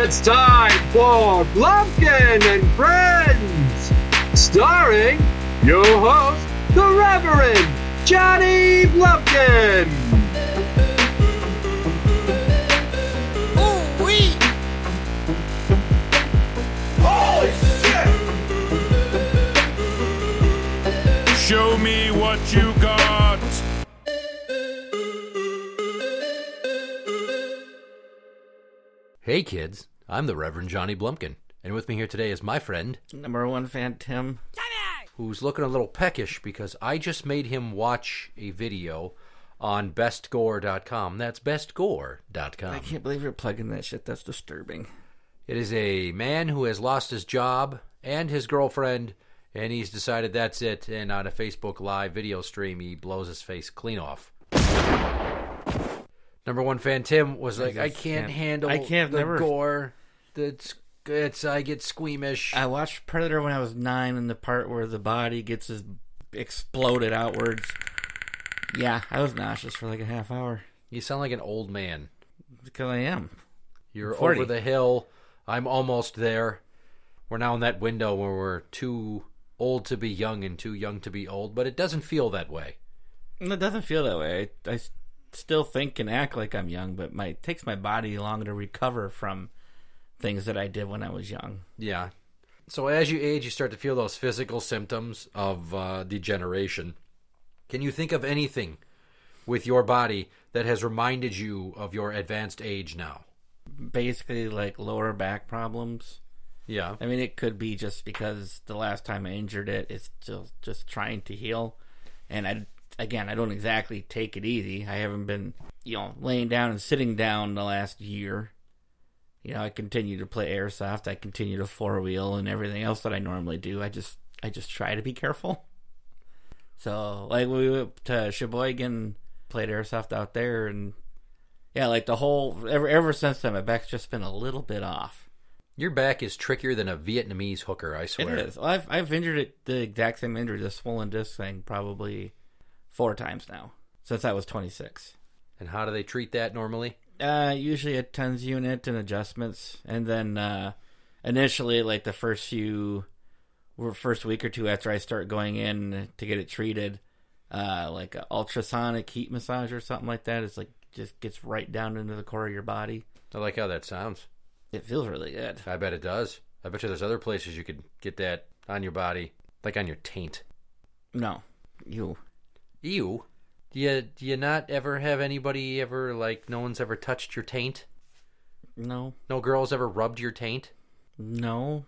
it's time for Blumpkin and Friends, starring your host, the Reverend Johnny Blumpkin. Ooh-wee! Holy shit! Show me what you got. Hey kids, I'm the Reverend Johnny Blumpkin, and with me here today is my friend, Number one fan, Tim. who's looking a little peckish because I just made him watch a video on bestgore.com. That's bestgore.com. I can't believe you're plugging that shit. That's disturbing. It is a man who has lost his job and his girlfriend, and he's decided that's it, and on a Facebook Live video stream, he blows his face clean off. Number one fan Tim was like, I can't handle the gore. I get squeamish. I watched Predator when I was 9, and the part where the body gets exploded outwards. Yeah, I was nauseous for like a half hour. You sound like an old man. Because I am. You're 40. over the hill. I'm almost there. We're now in that window where we're too old to be young and too young to be old, but it doesn't feel that way. It doesn't feel that way. I still think and act like I'm young, but it takes my body longer to recover from things that I did when I was young. Yeah. So as you age, you start to feel those physical symptoms of degeneration. Can you think of anything with your body that has reminded you of your advanced age now? Basically, like lower back problems. Yeah. I mean, it could be just because the last time I injured it, it's still just trying to heal. And I don't exactly take it easy. I haven't been, laying down and sitting down the last year. I continue to play airsoft. I continue to four-wheel and everything else that I normally do. I just try to be careful. So, like, we went to Sheboygan, played airsoft out there, and yeah, like the whole, ever since then, my back's just been a little bit off. Your back is trickier than a Vietnamese hooker, I swear. It is. Well, I've injured it, the exact same injury, the swollen disc thing, probably 4 times now, since I was 26. And how do they treat that normally? Usually a TENS unit and adjustments. And then initially, like the first week or two after I start going in to get it treated, like an ultrasonic heat massage or something like that. It's like just gets right down into the core of your body. I like how that sounds. It feels really good. I bet it does. I bet you there's other places you could get that on your body, like on your taint. No. You. Ew. Do you not ever have anybody ever, like, no one's ever touched your taint? No. No girls ever rubbed your taint? No.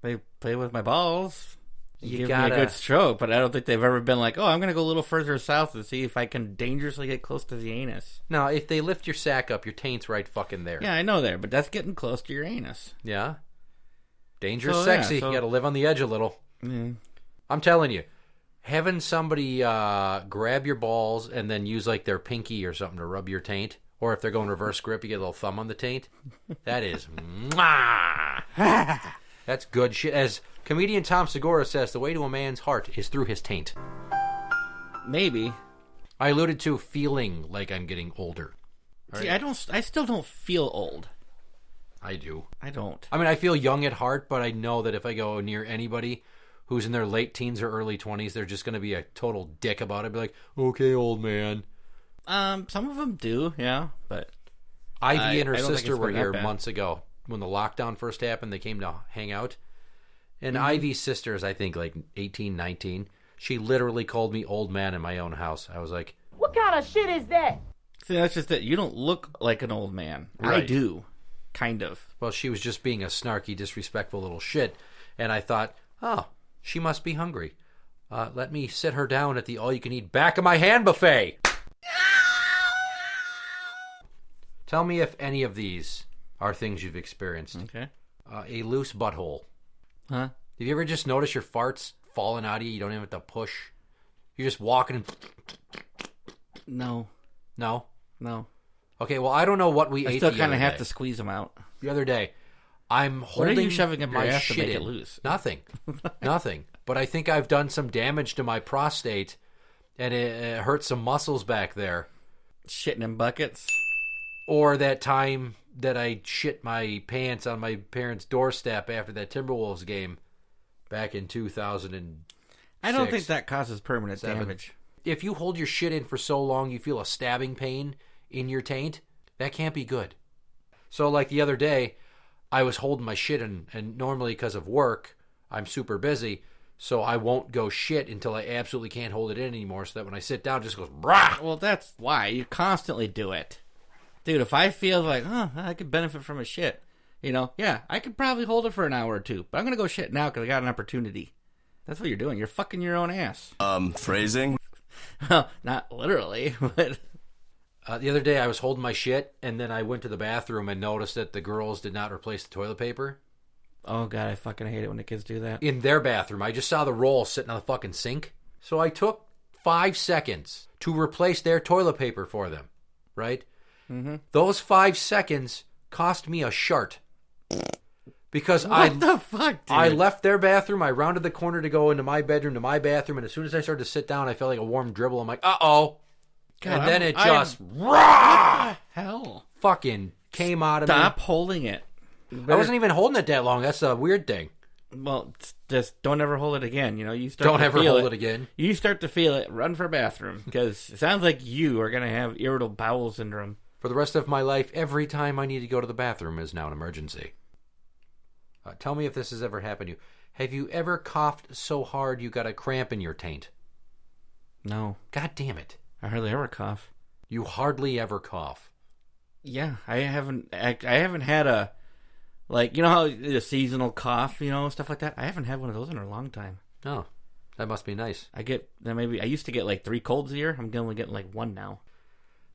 They play with my balls. You give me a good stroke, but I don't think they've ever been like, I'm going to go a little further south to see if I can dangerously get close to the anus. No, if they lift your sack up, your taint's right fucking there. Yeah, I know there, but that's getting close to your anus. Yeah. Dangerous, So, sexy. yeah, so- You got to live on the edge a little. Yeah. I'm telling you, having somebody grab your balls and then use like their pinky or something to rub your taint, or if they're going reverse grip, you get a little thumb on the taint. That is, mwah. That's good shit. As comedian Tom Segura says, the way to a man's heart is through his taint. Maybe. I alluded to feeling like I'm getting older. See, I still don't feel old. I do. I don't. I mean, I feel young at heart, but I know that if I go near anybody who's in their late teens or early 20s, they're just going to be a total dick about it. Be like, okay, old man. Some of them do, yeah, but Ivy and her I don't think sister it's were been that here bad. months ago when the lockdown first happened. They came to hang out. And Mm-hmm. Ivy's sister is, I think, like 18, 19. She literally called me old man in my own house. I was like, What kind of shit is that? see, that's just it. You don't look like an old man. I Right. do, kind of. well, she was just being a snarky, disrespectful little shit. And I thought, oh, she must be hungry. Let me sit her down at the all-you-can-eat back-of-my-hand buffet. Tell me if any of these are things you've experienced. Okay. A loose butthole. Huh? Have you ever just noticed your farts falling out of you? You don't even have to push. You're just walking and... No. No? No. Okay, well, I don't know what we I ate still the kind other of have day. to squeeze them out. The other day, I'm holding What are you shoving up your my ass to shit make it in. loose? Nothing. Nothing. But I think I've done some damage to my prostate, and it hurt some muscles back there. Shitting in buckets. Or that time that I shit my pants on my parents' doorstep after that Timberwolves game back in 2006. I don't think that causes permanent 7. damage. If you hold your shit in for so long you feel a stabbing pain in your taint, that can't be good. So like the other day, I was holding my shit in, and normally because of work, I'm super busy, so I won't go shit until I absolutely can't hold it in anymore, so that when I sit down, it just goes, brah! Well, that's why. You constantly do it. Dude, if I feel like, I could benefit from a shit, yeah, I could probably hold it for an hour or two, but I'm going to go shit now because I got an opportunity. That's what you're doing. You're fucking your own ass. Phrasing? Well, not literally, but... The other day, I was holding my shit, and then I went to the bathroom and noticed that the girls did not replace the toilet paper. Oh, God, I fucking hate it when the kids do that. In their bathroom. I just saw the roll sitting on the fucking sink. So I took 5 seconds to replace their toilet paper for them, right? Mm-hmm. Those 5 seconds cost me a shart. Because What the fuck, dude? I left their bathroom, I rounded the corner to go into my bedroom, to my bathroom, and as soon as I started to sit down, I felt like a warm dribble. I'm like, uh-oh. God, And then it I'm- just Hell. fucking came out of me. Stop holding it. I wasn't even holding it that long. That's a weird thing. Well, just don't ever hold it again. You start Don't to ever feel hold it again. You start to feel it, run for a bathroom. Because it sounds like you are going to have irritable bowel syndrome. For the rest of my life, every time I need to go to the bathroom is now an emergency. Tell me if this has ever happened to you. Have you ever coughed so hard you got a cramp in your taint? No. God damn it. I hardly ever cough. You hardly ever cough. Yeah, I haven't had a, how a seasonal cough, stuff like that. I haven't had one of those in a long time. Oh, that must be nice. I used to get 3 colds a year. I'm only getting 1 now.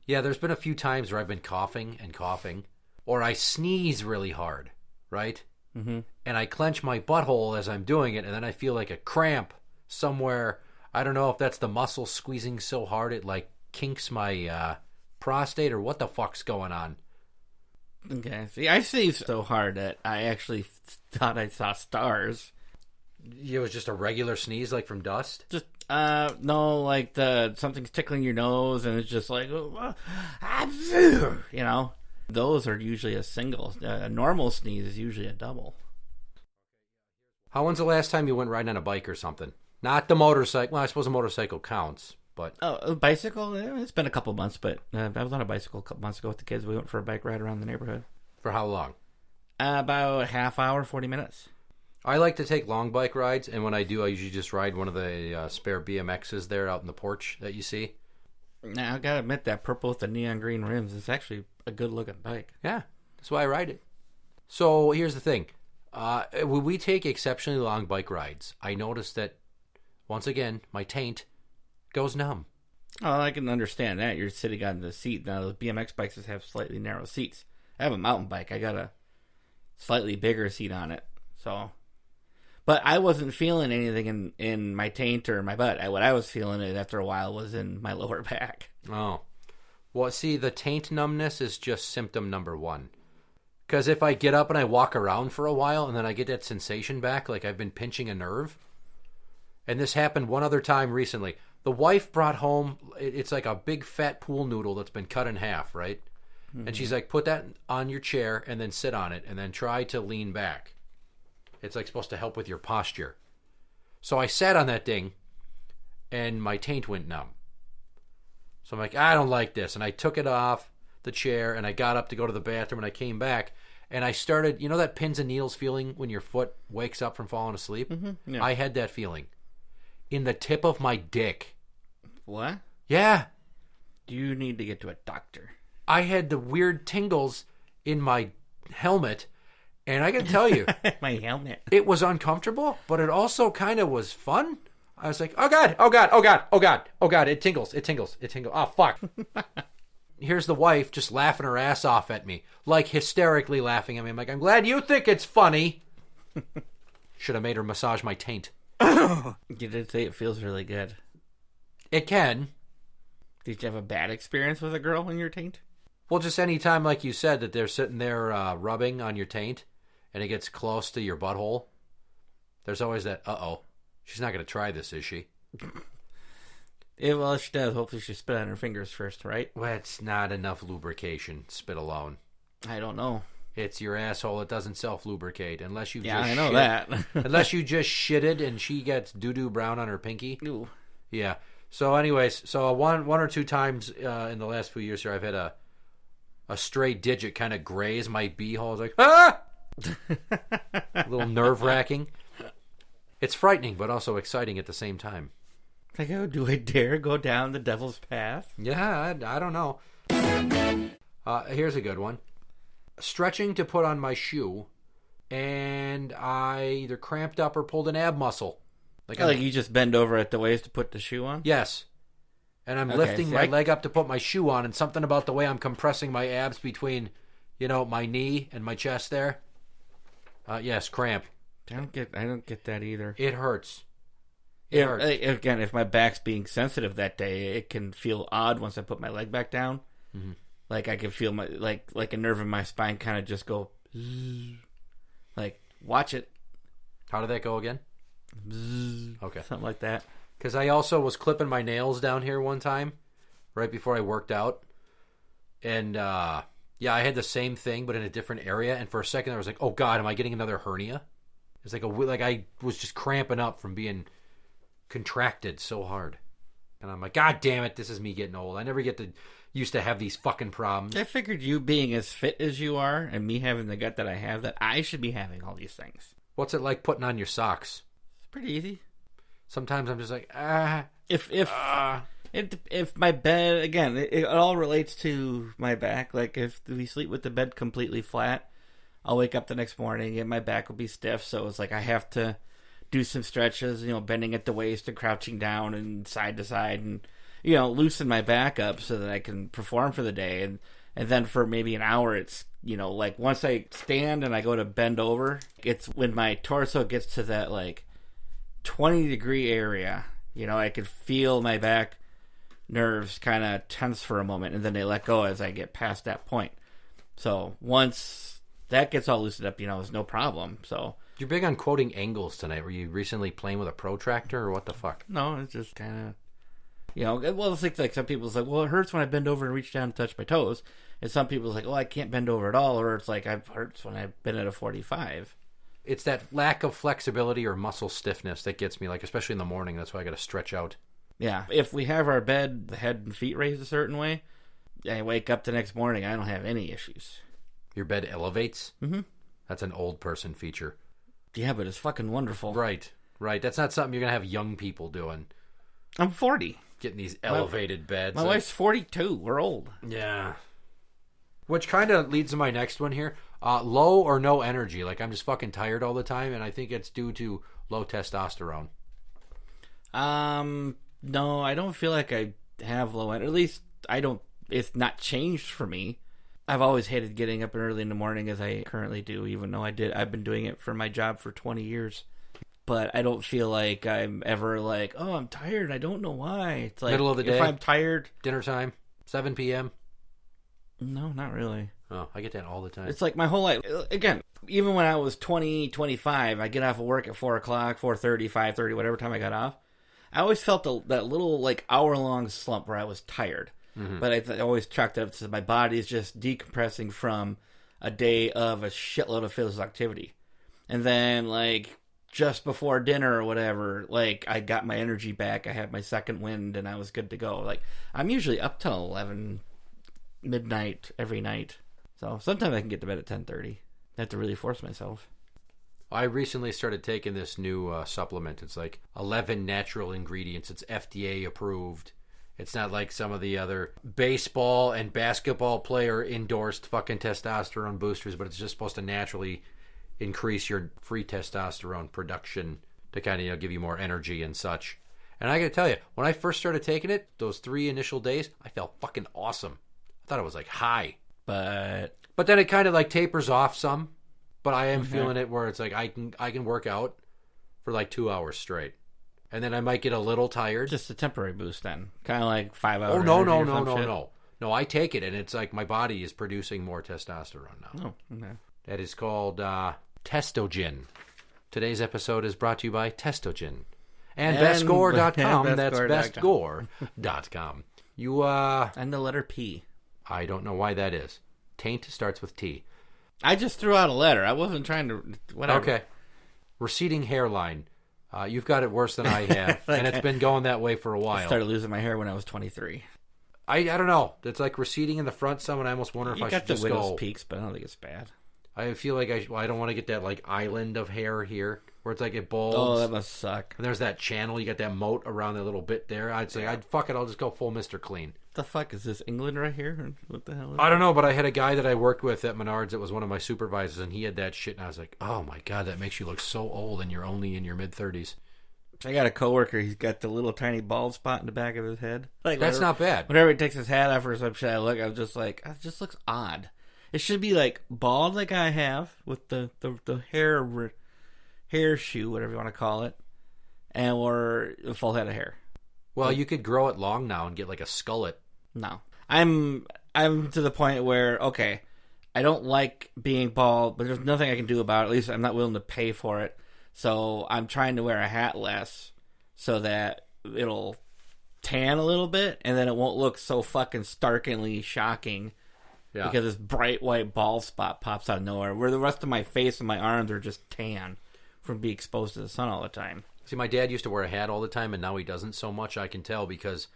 Yeah, there's been a few times where I've been coughing and coughing, or I sneeze really hard, right? Mm-hmm. And I clench my butthole as I'm doing it, and then I feel like a cramp somewhere. I don't know if that's the muscle squeezing so hard it kinks my prostate, or what the fuck's going on. Okay, see, I sneezed so hard that I actually thought I saw stars. It was just a regular sneeze, like from dust? Just, no, something's tickling your nose, and it's just Those are usually a single. A normal sneeze is usually a double. When's the last time you went riding on a bike or something? Not the motorcycle. Well, I suppose a motorcycle counts, but... Oh, a bicycle? Yeah, it's been a couple months, but I was on a bicycle a couple months ago with the kids. We went for a bike ride around the neighborhood. For how long? About a half hour, 40 minutes. I like to take long bike rides, and when I do, I usually just ride one of the spare BMXs there out in the porch that you see. Now, I gotta admit, that purple with the neon green rims is actually a good-looking bike. Yeah, that's why I ride it. So here's the thing. When we take exceptionally long bike rides, I notice that, once again, my taint goes numb. Oh, I can understand that. You're sitting on the seat. Now, those BMX bikes have slightly narrow seats. I have a mountain bike. I got a slightly bigger seat on it. So, but I wasn't feeling anything in my taint or my butt. What I was feeling it after a while was in my lower back. Oh. Well, see, the taint numbness is just symptom number 1. Because if I get up and I walk around for a while and then I get that sensation back, like I've been pinching a nerve. And this happened one other time recently. The wife brought home, it's like a big fat pool noodle that's been cut in half, right? Mm-hmm. And she's like, put that on your chair and then sit on it and then try to lean back. It's supposed to help with your posture. So I sat on that thing and my taint went numb. So I'm like, I don't like this. And I took it off the chair and I got up to go to the bathroom and I came back and I started, that pins and needles feeling when your foot wakes up from falling asleep? Mm-hmm. Yeah. I had that feeling in the tip of my dick. What? Yeah. You need to get to a doctor. I had the weird tingles in my helmet, and I can tell you, my helmet. It was uncomfortable, but it also kind of was fun. I was like, oh God, oh God, oh God, oh God, oh God, it tingles. Oh, fuck. Here's the wife just laughing her ass off at me, hysterically laughing at me. I'm like, I'm glad you think it's funny. Should have made her massage my taint. You did say it feels really good. It can. Did you have a bad experience with a girl in your taint? Well, just any time, like you said, that they're sitting there rubbing on your taint and it gets close to your butthole, there's always that, uh-oh, she's not going to try this, is she? Well, if she does, hopefully she spit on her fingers first, right? Well, it's not enough lubrication, spit alone. I don't know. It's your asshole. It doesn't self-lubricate unless you Yeah, just I know shit. that. Unless you just shitted and she gets doo-doo brown on her pinky. Ooh. Yeah. So anyways, one or two times in the last few years here, I've had a stray digit kind of graze my beehole. It's like, ah! A little nerve-wracking. It's frightening, but also exciting at the same time. Like, oh, do I dare go down the devil's path? Yeah, I don't know. Here's a good one. Stretching to put on my shoe, and I either cramped up or pulled an ab muscle. Like you just bend over at the waist to put the shoe on? Yes. And I'm lifting my leg up to put my shoe on, and something about the way I'm compressing my abs between, my knee and my chest there. Yes, cramp. I don't get that either. It hurts. It hurts. Again, if my back's being sensitive that day, it can feel odd once I put my leg back down. Mm-hmm. Like I can feel my like a nerve in my spine kind of just go. Like, watch it. How did that go again? Okay, something like that. Because I also was clipping my nails down here one time, right before I worked out, and I had the same thing but in a different area. And for a second, I was like, "Oh God, am I getting another hernia?" It's like I was just cramping up from being contracted so hard, and I'm like, "God damn it, this is me getting old. I never used to have these fucking problems." I figured you being as fit as you are and me having the gut that I have, that I should be having all these things. What's it like putting on your socks? It's pretty easy. Sometimes I'm just like, If my bed, again, it all relates to my back. Like, if we sleep with the bed completely flat, I'll wake up the next morning and my back will be stiff. So it's like I have to do some stretches, bending at the waist and crouching down and side to side and, loosen my back up so that I can perform for the day. And then for maybe an hour, it's, like once I stand and I go to bend over, it's when my torso gets to that, 20-degree area. I could feel my back nerves kind of tense for a moment, and then they let go as I get past that point. So once that gets all loosened up, it's no problem. So you're big on quoting angles tonight. Were you recently playing with a protractor, or what the fuck? No, it's just kind of, well, it's like some people's like, well, it hurts when I bend over and reach down and touch my toes. And some people's like, oh, I can't bend over at all, or it's like, it hurts when I've been at a 45. It's that lack of flexibility or muscle stiffness that gets me, especially in the morning. That's why I got to stretch out. Yeah. If we have our bed, the head and feet raised a certain way, I wake up the next morning, I don't have any issues. Your bed elevates? Mm-hmm. That's an old person feature. Yeah, but it's fucking wonderful. Right. That's not something you're going to have young people doing. I'm 40. Getting these elevated beds. My wife's 42. We're old. Yeah. Which kind of leads to my next one here. Low or no energy. I'm just fucking tired all the time, and I think it's due to low testosterone. No, I don't feel like I have low energy. At least I don't. It's not changed for me. I've always hated getting up early in the morning, as I currently do, even though I've been doing it for my job for 20 years. But I don't feel like I'm ever like, oh, I'm tired. I don't know why. It's like middle of the day. If I'm tired, dinner time, 7 p.m. No, not really. Oh, I get that all the time. It's like my whole life. Again, even when I was 20, 25, I get off of work at 4 o'clock, 4:30, 5:30, whatever time I got off. I always felt that little hour-long slump where I was tired. Mm-hmm. But I always chalked it up to my body's just decompressing from a day of a shitload of physical activity. And then, just before dinner or whatever, I got my energy back. I had my second wind, and I was good to go. I'm usually up till 11 midnight every night. So sometimes I can get to bed at 10:30. I have to really force myself. I recently started taking this new supplement. It's 11 natural ingredients. It's FDA approved. It's not like some of the other baseball and basketball player endorsed fucking testosterone boosters, but it's just supposed to naturally increase your free testosterone production to kind of give you more energy and such. And I got to tell you, when I first started taking it, those 3 initial days, I felt fucking awesome. I thought it was high. But then it kind of tapers off some. But I am feeling it where it's I can work out for 2 hours straight. And then I might get a little tired. Just a temporary boost then. Kind of 5 hours. Oh, no. No, I take it and it's my body is producing more testosterone now. Oh, okay. That is called Testogen. Today's episode is brought to you by Testogen. And bestgore.com. That's bestgore.com. And the letter P. I don't know why that is. Taint starts with T. I just threw out a letter. I wasn't trying to... Whatever. Okay. Receding hairline. You've got it worse than I have, and it's been going that way for a while. I started losing my hair when I was 23. I don't know. It's like receding in the front some, and I almost wonder if I should just go... You got the widow's peaks, but I don't think it's bad. I feel like I don't want to get that like island of hair here, where it's like it bulges. Oh, that must suck. And there's that channel. You got that moat around that little bit there. I'd say, fuck it, I'll just go full Mr. Clean. The fuck is this, England right here? What the hell is I don't know, but I had a guy that I worked with at Menards that was one of my supervisors, and he had that shit, and I was like, oh my god, that makes you look so old, and you're only in your mid-30s. I got a coworker. He's got the little tiny bald spot in the back of his head. Like That's not bad. Whenever he takes his hat off or some shit, I look. I'm just like, it just looks odd. It should be like bald, like I have, with the hair shoe, whatever you want to call it, and or a full head of hair. Well, you could grow it long now and get like a skullet. No, I'm to the point where okay, I don't like being bald, but there's nothing I can do about it. At least I'm not willing to pay for it. So I'm trying to wear a hat less so that it'll tan a little bit and then it won't look so fucking starkly shocking because this bright white bald spot pops out of nowhere where the rest of my face and my arms are just tan from being exposed to the sun all the time. See, my dad used to wear a hat all the time and now he doesn't so much. I can tell because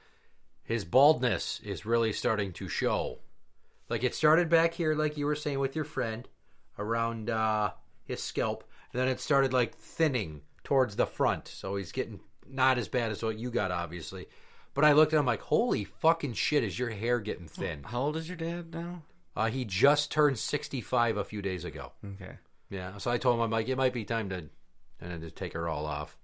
his baldness is really starting to show. Like it started back here like you were saying with your friend around his scalp. And then it started like thinning towards the front. So he's getting not as bad as what you got, obviously. But I looked at him like, holy fucking shit, is your hair getting thin? How old is your dad now? He just turned 65 a few days ago. Okay. Yeah, so I told him, I'm like, it might be time to take her all off.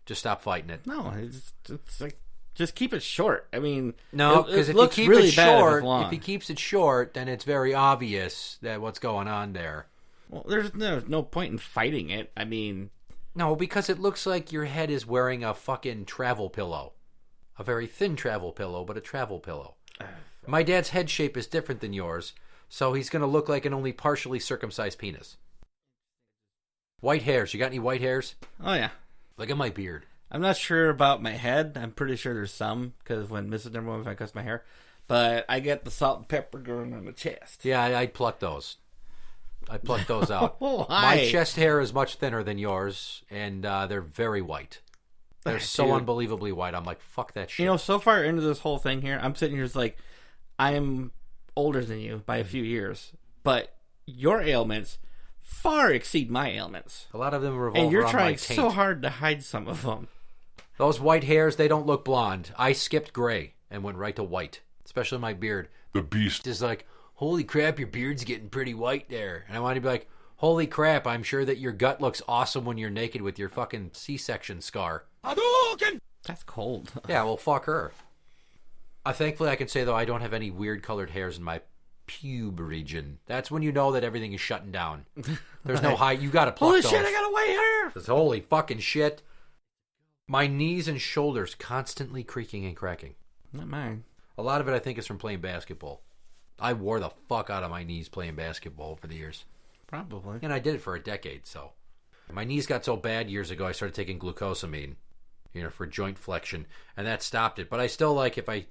Just stop fighting it. No, it's like, just keep it short. I mean, no, because if looks you keep really it short, bad if he keeps it short, then it's very obvious that what's going on there. Well, there's no point in fighting it. I mean... No, because it looks like your head is wearing a fucking travel pillow. A very thin travel pillow, but a travel pillow. My dad's head shape is different than yours, so he's going to look like an only partially circumcised penis. White hairs. You got any white hairs? Oh, yeah. Look at my beard. I'm not sure about my head. I'm pretty sure there's some, because when Mrs. Number One cuts my hair. But I get the salt and pepper going on the chest. Yeah, I'd pluck those. I plucked those out. Why? My chest hair is much thinner than yours, and they're very white. They're so unbelievably white. I'm like, fuck that shit. You know, so far into this whole thing here, I'm sitting here just like, I'm older than you by a few years, but your ailments far exceed my ailments. A lot of them revolve around my taint. And you're trying so hard to hide some of them. Those white hairs, they don't look blonde. I skipped gray and went right to white, especially my beard. The beast is like, holy crap, your beard's getting pretty white there. And I want to be like, holy crap, I'm sure that your gut looks awesome when you're naked with your fucking C-section scar. Hadouken! That's cold. Yeah, well, fuck her. Thankfully, I can say, though, I don't have any weird colored hairs in my pube region. That's when you know that everything is shutting down. There's no high. You got to pluck holy those. Shit, I got a white hair! This holy fucking shit. My knees and shoulders constantly creaking and cracking. Not mine. A lot of it, I think, is from playing basketball. I wore the fuck out of my knees playing basketball over the years. Probably. And I did it for a decade, so. My knees got so bad years ago, I started taking glucosamine, for joint flexion, and that stopped it. But I still like, if I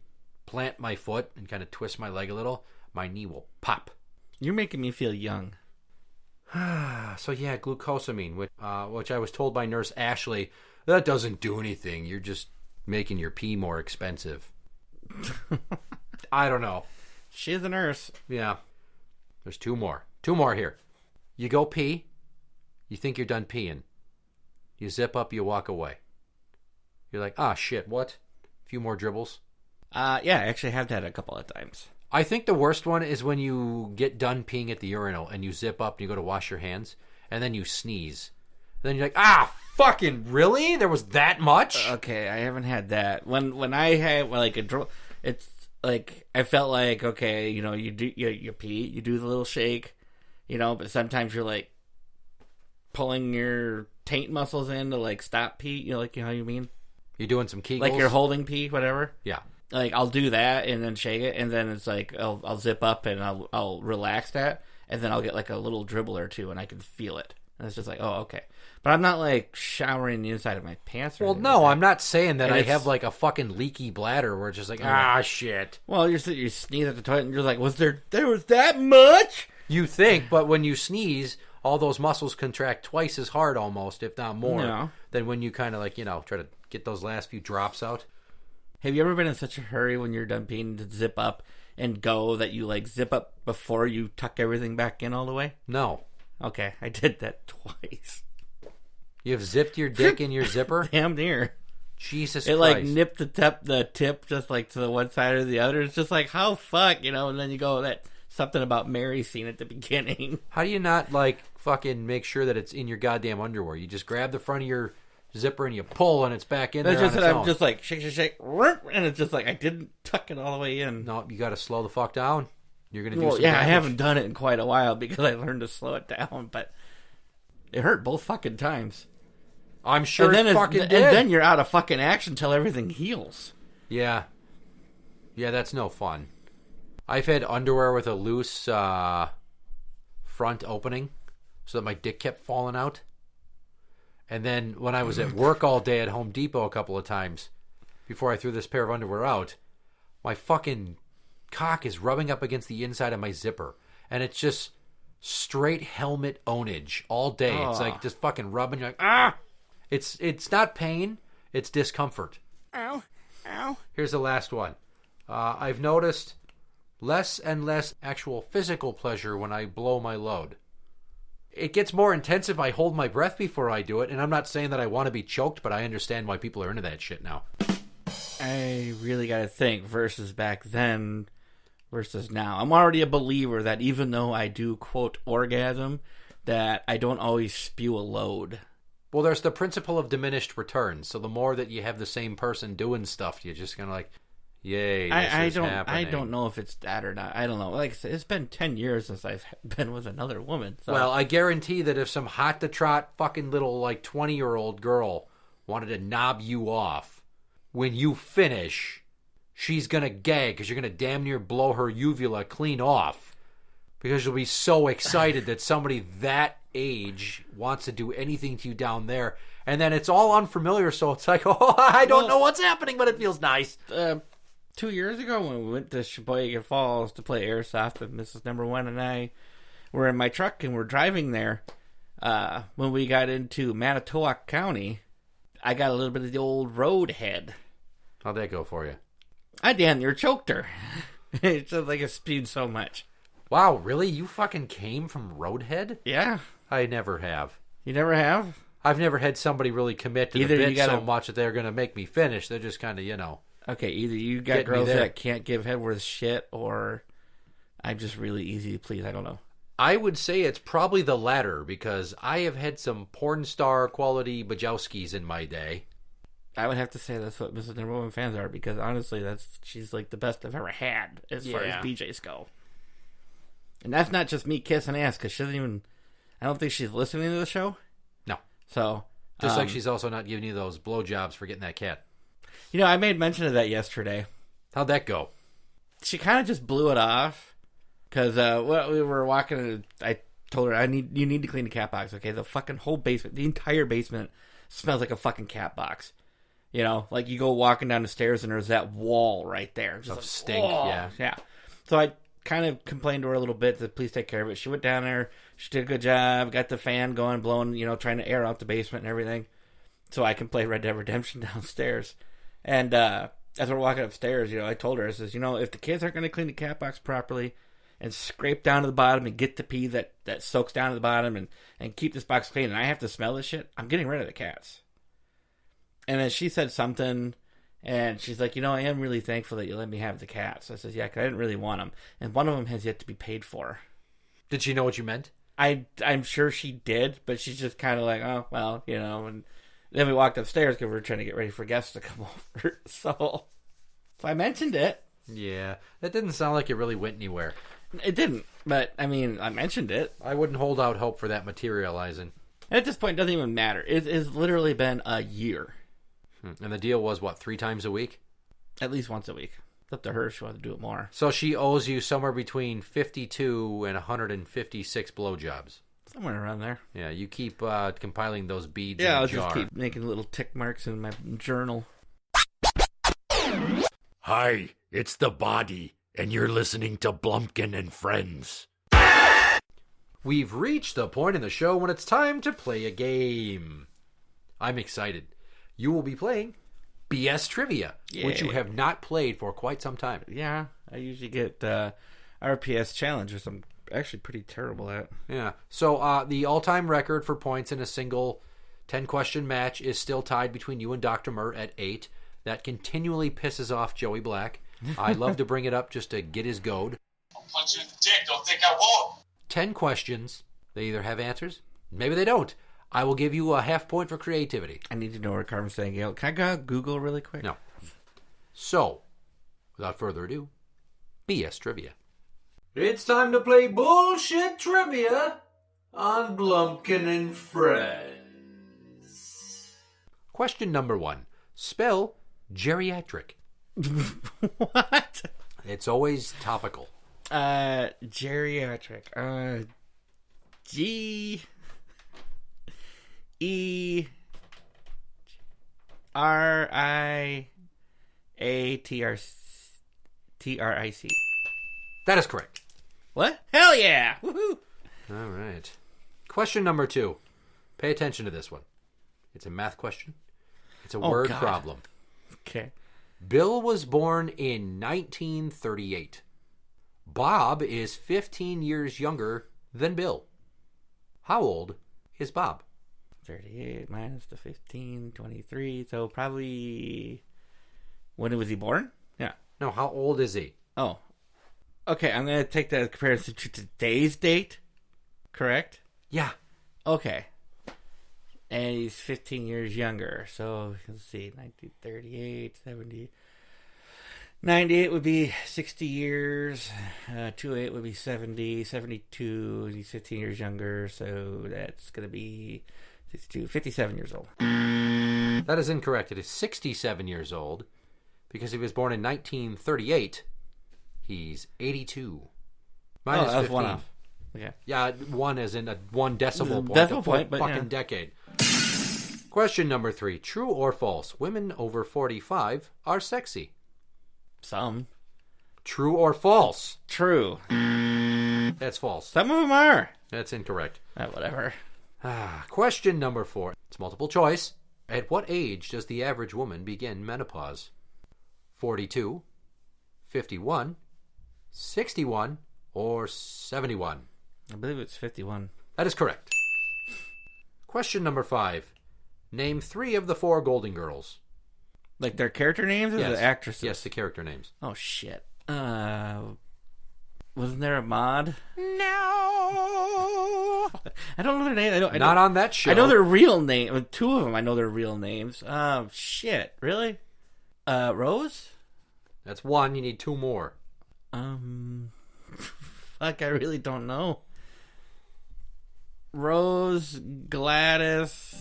plant my foot and kind of twist my leg a little, my knee will pop. You're making me feel young. So yeah, glucosamine, which I was told by Nurse Ashley, that doesn't do anything. You're just making your pee more expensive. I don't know. She's a nurse. Yeah. There's two more. Two more here. You go pee. You think you're done peeing. You zip up, you walk away. You're like, shit, what? A few more dribbles? Yeah, I actually have that a couple of times. I think the worst one is when you get done peeing at the urinal and you zip up and you go to wash your hands and then you sneeze. And then you're like, fucking really? There was that much? Okay, I haven't had that. When I had like it's like I felt like, okay, you do you pee, you do the little shake, but sometimes you're like pulling your taint muscles in to like stop pee, like how you mean? You're doing some Kegels? Like you're holding pee, whatever. Yeah. Like I'll do that and then shake it, and then it's like I'll zip up and I'll relax that, and then I'll get like a little dribble or two, and I can feel it. And it's just like, oh, okay. But I'm not like showering the inside of my pants. Or Well, anything no, like I'm not saying that And I it's- have like a fucking leaky bladder where it's just like, shit. Well, you sneeze at the toilet and you're like, there was that much? You think, but when you sneeze, all those muscles contract twice as hard almost, if not more, Yeah. than when you kind of like, try to get those last few drops out. Have you ever been in such a hurry when you're done peeing to zip up and go that you like zip up before you tuck everything back in all the way? No. Okay, I did that twice. You've zipped your dick in your zipper? Damn near. Jesus It Christ. like nipped the tip just like to the one side or the other. It's just like, how fuck, and then you go that something about Mary scene at the beginning. How do you not like fucking make sure that it's in your goddamn underwear? You just grab the front of your zipper and you pull and it's back in That's there just on that its I'm own. just like shake, and it's just like I didn't tuck it all the way in. No, you got to slow the fuck down. You're gonna do Well, some yeah, I damage. haven't done it in quite a while because I learned to slow it down, but it hurt both fucking times. I'm sure and then it fucking did. And then you're out of fucking action until everything heals. Yeah, that's no fun. I've had underwear with a loose front opening so that my dick kept falling out. And then when I was at work all day at Home Depot a couple of times, before I threw this pair of underwear out, my fucking cock is rubbing up against the inside of my zipper. And it's just straight helmet ownage all day. It's like just fucking rubbing. You're like, ah! It's not pain. It's discomfort. Ow. Ow. Here's the last one. I've noticed less and less actual physical pleasure when I blow my load. It gets more intense if I hold my breath before I do it, and I'm not saying that I want to be choked, but I understand why people are into that shit now. I really got to think versus back then versus now. I'm already a believer that even though I do, quote, orgasm, that I don't always spew a load. Well, there's the principle of diminished returns. So the more that you have the same person doing stuff, you're just kind of like, yay, this is happening. I don't know if it's that or not. I don't know. Like I said, it's been 10 years since I've been with another woman. So. Well, I guarantee that if some hot-to-trot fucking little, 20-year-old girl wanted to knob you off, when you finish, she's going to gag because you're going to damn near blow her uvula clean off because she'll be so excited that somebody that age wants to do anything to you down there. And then it's all unfamiliar, so it's like, oh, I don't know what's happening, but it feels nice. 2 years ago when we went to Sheboygan Falls to play airsoft with Mrs. Number One and I were in my truck and we're driving there. When we got into Manitowoc County, I got a little bit of the old road head. How'd that go for you? I damn near choked her. It's just like it spewed so much. Wow, really? You fucking came from Roadhead? Yeah. I never have. You never have? I've never had somebody really commit to Either the you bit gotta- so much that they're going to make me finish. They're just kind of, Okay, either you got Get me girls there. that can't give head worth shit or I'm just really easy to please. I don't know. I would say it's probably the latter because I have had some porn star quality Bajowskis in my day. I would have to say that's what Mrs. Number One fans are because honestly, she's like the best I've ever had as far as BJs go. And that's not just me kissing ass because she doesn't even. I don't think she's listening to the show. No. So Just like she's also not giving you those blowjobs for getting that cat. I made mention of that yesterday. How'd that go? She kind of just blew it off because we were walking. And I told her you need to clean the cat box. Okay, the fucking whole basement, the entire basement smells like a fucking cat box. Like you go walking down the stairs and there's that wall right there. Just Of stink, yeah. Yeah. So I kind of complained to her a little bit to please take care of it. She went down there. She did a good job. Got the fan going, blowing, trying to air out the basement and everything. So I can play Red Dead Redemption downstairs. And as we're walking upstairs, I told her, I says, if the kids aren't going to clean the cat box properly and scrape down to the bottom and get the pee that soaks down to the bottom and keep this box clean and I have to smell this shit, I'm getting rid of the cats. And then she said something, and she's like, I am really thankful that you let me have the cats. I says, yeah, because I didn't really want them. And one of them has yet to be paid for. Did she know what you meant? I'm sure she did, but she's just kind of like, oh, well, and then we walked upstairs because we were trying to get ready for guests to come over. So I mentioned it. Yeah. That didn't sound like it really went anywhere. It didn't, but, I mentioned it. I wouldn't hold out hope for that materializing. And at this point, it doesn't even matter. It has literally been a year. And the deal was, 3 times a week? At least once a week. It's up to her if she wants to do it more. So she owes you somewhere between 52 and 156 blowjobs. Somewhere around there. Yeah, you keep compiling those beads Yeah, in a I'll jar. just keep making little tick marks in my journal. Hi, it's the body, and you're listening to Blumpkin and Friends. We've reached the point in the show when it's time to play a game. I'm excited. You will be playing BS Trivia, which you Yay. have not played for quite some time. Yeah, I usually get RPS Challenge, which I'm actually pretty terrible at. Yeah. So the all-time record for points in a single 10-question match is still tied between you and Dr. Murr at 8. That continually pisses off Joey Black. I love to bring it up just to get his goad. I'll punch you in the dick. Don't think I won't. 10 questions. They either have answers, maybe they don't. I will give you a half point for creativity. I need to know where Carmen's saying, Gail. Can I go Google really quick? No. So, without further ado, BS Trivia. It's time to play bullshit trivia on Blumpkin and Friends. Question number 1. Spell geriatric. What? It's always topical. Geriatric. G E R I A T R I C. That is correct. What? Hell yeah! Woohoo! All right. Question number 2. Pay attention to this one. It's a math question. It's a word God. problem. Okay. Bill was born in 1938. Bob is 15 years younger than Bill. How old is Bob? 38 minus the 15, 23. So probably. When was he born? Yeah. No, how old is he? Oh. Okay, I'm going to take that as comparison to today's date. Correct? Yeah. Okay. And he's 15 years younger. So, let's see. 1938, 70. 98 would be 60 years. 28 would be 70. 72. And he's 15 years younger. So, that's going to be 62. 57 years old. That is incorrect. It is 67 years old. Because he was born in 1938, he's 82. Minus that's 15. one off. Okay. Yeah, one as in a one decimal point. Decimal a full point, but fucking yeah. decade. Question number 3. True or false? Women over 45 are sexy. Some. True or false? True. That's false. Some of them are. That's incorrect. Whatever. Question number 4. It's multiple choice. At what age does the average woman begin menopause? 42, 51, 61, or 71? I believe it's 51. That is correct. Question number 5. Name 3 of the 4 Golden Girls. Like their character names or Yes. the actresses? Yes, the character names. Oh, shit. Wasn't there a mod? No. I don't know their name. Not on that show. I know their real name. 2 of them, I know their real names. Shit. Really? Rose? That's 1. You need 2 more. Fuck, I really don't know. Rose, Gladys.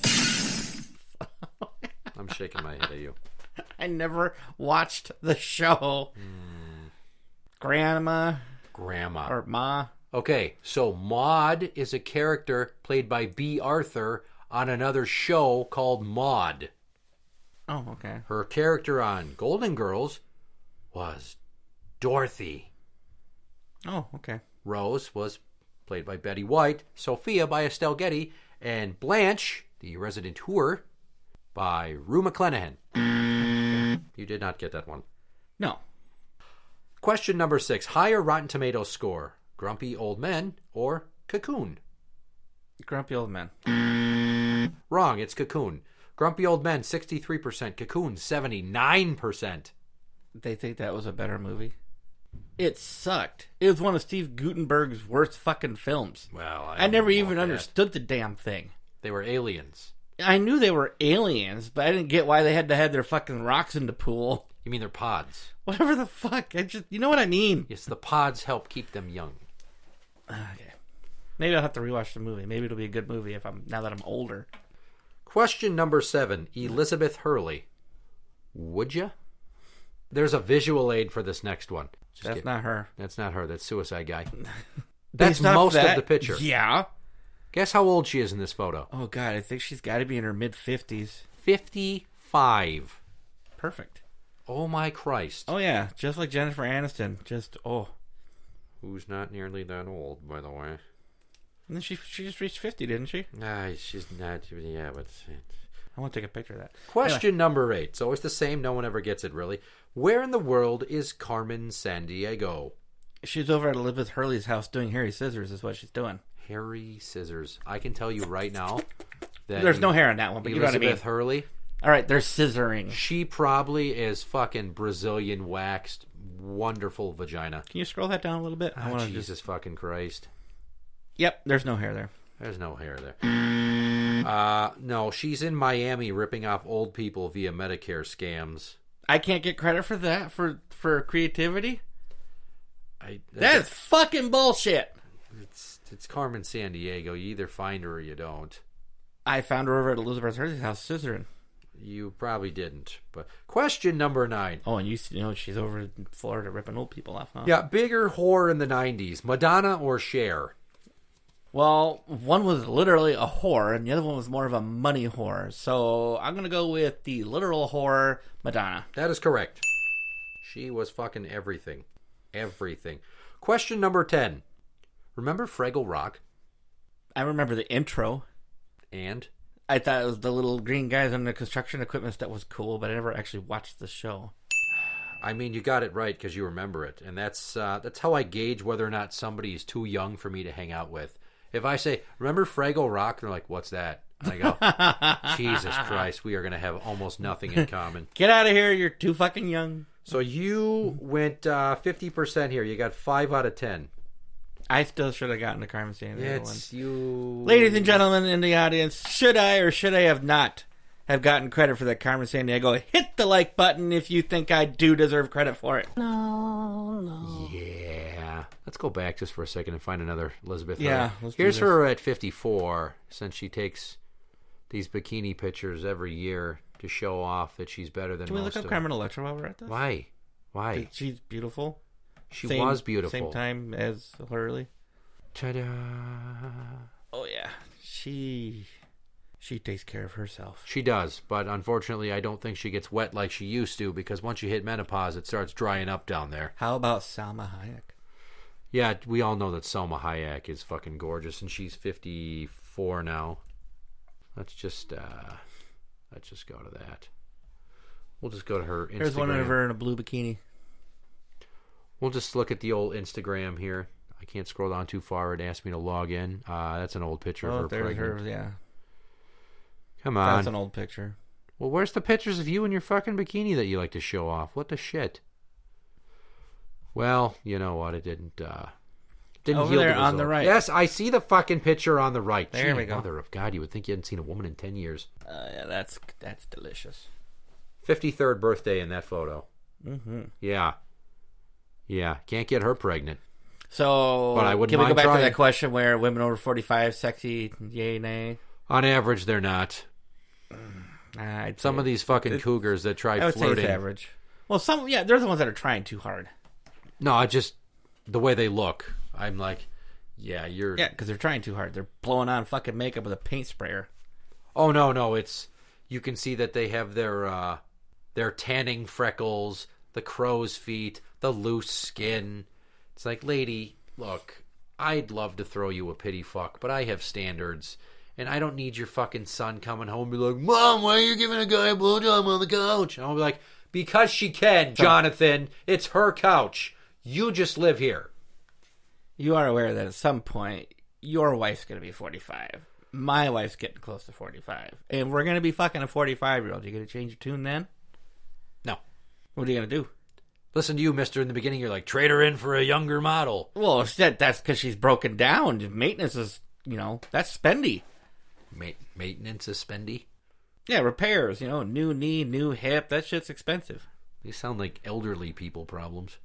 I'm shaking my head at you. I never watched the show. Grandma Grandma. or Ma. Okay, so Maud is a character played by B. Arthur on another show called Maud. Oh, okay. Her character on Golden Girls was Dorothy. Oh, okay. Rose was played by Betty White, Sophia by Estelle Getty, and Blanche, the resident whore, by Rue McClanahan. You did not get that one. No. Question number 6. Higher Rotten Tomatoes score, Grumpy Old Men or Cocoon? Grumpy Old Man. Wrong, it's Cocoon. Grumpy Old Men, 63%. Cocoon, 79%. They think that was a better movie. It sucked. It was one of Steve Gutenberg's worst fucking films. Well, I never don't know even about that. understood the damn thing. They were aliens. I knew they were aliens, but I didn't get why they had to have their fucking rocks in the pool. You mean they're pods? Whatever the fuck. You know what I mean. Yes, the pods help keep them young. Okay. Maybe I'll have to rewatch the movie. Maybe it'll be a good movie now that I'm older. Question number 7. Elizabeth Hurley. Would ya? There's a visual aid for this next one. That's not her. That's not her. That's Suicide Guy. Based That's off most that, of the picture. Yeah. Guess how old she is in this photo. Oh, God, I think she's got to be in her mid-50s. 55. Perfect. Oh, my Christ. Oh, yeah, just like Jennifer Aniston. Who's not nearly that old, by the way. And then she just reached 50, didn't she? Nah, she's not. Yeah, but... I want to take a picture of that. Question number 8. So it's the same. No one ever gets it, really. Where in the world is Carmen Sandiego? She's over at Elizabeth Hurley's house doing Harry Scissors is what she's doing. Harry Scissors. I can tell you right now that... There's no hair on that one, but you know what I mean. Elizabeth Hurley? All right, they're scissoring. She probably is fucking Brazilian waxed. Wonderful vagina. Can you scroll that down a little bit? Oh, Jesus fucking Christ. Yep, there's no hair there. There's no hair there. No, she's in Miami ripping off old people via Medicare scams. I can't get credit for that, for creativity? That's fucking bullshit. It's Carmen Sandiego. You either find her or you don't. I found her over at Elizabeth Hurley's house scissoring. You probably didn't. But question number 9. Oh, and you know she's over in Florida ripping old people off, huh? Yeah, bigger whore in the 90s, Madonna or Cher? Well, one was literally a whore, and the other one was more of a money whore. So I'm going to go with the literal whore, Madonna. That is correct. She was fucking everything. Everything. Question number 10. Remember Fraggle Rock? I remember the intro. And? I thought it was the little green guys on the construction equipment that was cool, but I never actually watched the show. I mean, you got it right because you remember it. And that's how I gauge whether or not somebody is too young for me to hang out with. If I say, remember Fraggle Rock? They're like, what's that? And I go, Jesus Christ, we are going to have almost nothing in common. Get out of here. You're too fucking young. So you went 50% here. You got 5 out of 10. I still should have gotten the Carmen Sandiego It's one. you. Ladies and gentlemen in the audience, should I or should I have not have gotten credit for that Carmen Sandiego? Hit the like button if you think I do deserve credit for it. No. Yeah. Let's go back just for a second and find another Elizabeth. Yeah. Here's her at 54, since she takes these bikini pictures every year to show off that she's better than Can we most look up of Carmen Electra while we're at this? Why? She's beautiful. She was beautiful. Same time as Hurley. Ta-da. Oh, yeah. She takes care of herself. She does, but unfortunately I don't think she gets wet like she used to because once you hit menopause, it starts drying up down there. How about Salma Hayek? Yeah, we all know that Salma Hayek is fucking gorgeous, and she's 54 now. Let's just go to that. We'll just go to her Instagram. Here's one of her in a blue bikini. We'll just look at the old Instagram here. I can't scroll down too far. It asked me to log in. That's an old picture of her there's pregnant. her, yeah. Come on. That's an old picture. Well, where's the pictures of you in your fucking bikini that you like to show off? What the shit? Well, you know what? It didn't Over yield there the on the result. right. Yes, I see the fucking picture on the right. There Gee, we go. Mother of God, you would think you hadn't seen a woman in 10 years. Yeah, that's delicious. 53rd birthday in that photo. Mm-hmm. Yeah. Can't get her pregnant. So, But I wouldn't can we go mind back trying. to that question where women over 45 sexy, yay, nay? On average, they're not. Some of these fucking cougars that try I would say flirting. it's average. Well, they're the ones that are trying too hard. No, just the way they look. I'm like, yeah, you're... Yeah, because they're trying too hard. They're blowing on fucking makeup with a paint sprayer. Oh, no, it's... You can see that they have their tanning freckles, the crow's feet, the loose skin. It's like, lady, look, I'd love to throw you a pity fuck, but I have standards. And I don't need your fucking son coming home and be like, Mom, why are you giving a guy a blowjob on the couch? And I'll be like, because she can, Jonathan. It's her couch. You just live here. You are aware that at some point, your wife's going to be 45. My wife's getting close to 45. And we're going to be fucking a 45-year-old. You going to change your tune then? No. What are you going to do? Listen to you, mister. In the beginning, you're like, trade her in for a younger model. Well, that's because she's broken down. Maintenance is, that's spendy. Maintenance is spendy? Yeah, repairs, new knee, new hip. That shit's expensive. These sound like elderly people problems.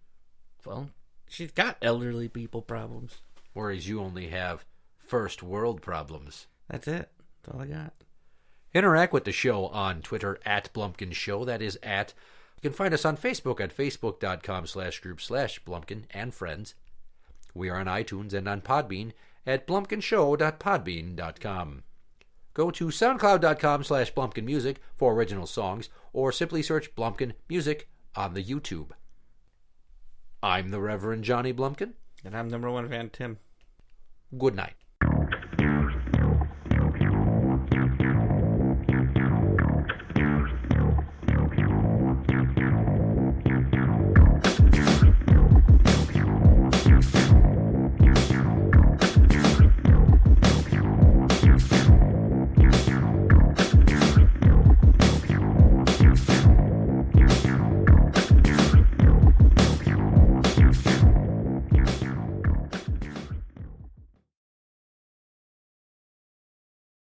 Well, she's got elderly people problems. Whereas you only have first world problems. That's it. That's all I got. Interact with the show on Twitter at Blumpkin Show. That is at. You can find us on Facebook at facebook.com/group/Blumpkin and friends. We are on iTunes and on Podbean at blumpkinshow.podbean.com. Go to soundcloud.com/blumpkinmusic for original songs, or simply search Blumpkin Music on the YouTube. I'm the Reverend Johnny Blumpkin. And I'm number one fan Tim. Good night.